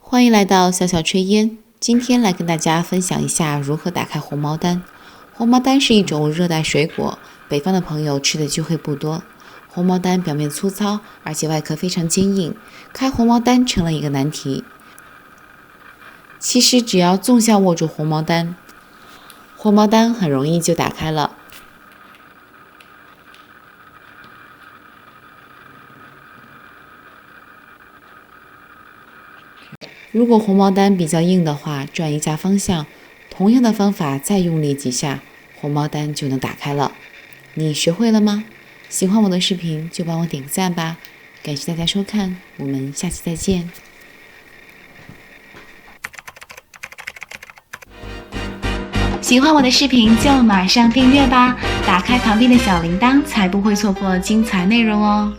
欢迎来到小小炊烟，今天来跟大家分享一下如何打开红毛丹。红毛丹是一种热带水果，北方的朋友吃的机会不多。红毛丹表面粗糙，而且外壳非常坚硬，开红毛丹成了一个难题。其实只要纵向握住红毛丹，很容易就打开了。如果红毛丹比较硬的话，转一下方向，同样的方法再用力几下，红毛丹就能打开了。你学会了吗？喜欢我的视频就帮我点个赞吧，感谢大家收看，我们下期再见。喜欢我的视频就马上订阅吧，打开旁边的小铃铛，才不会错过精彩内容哦。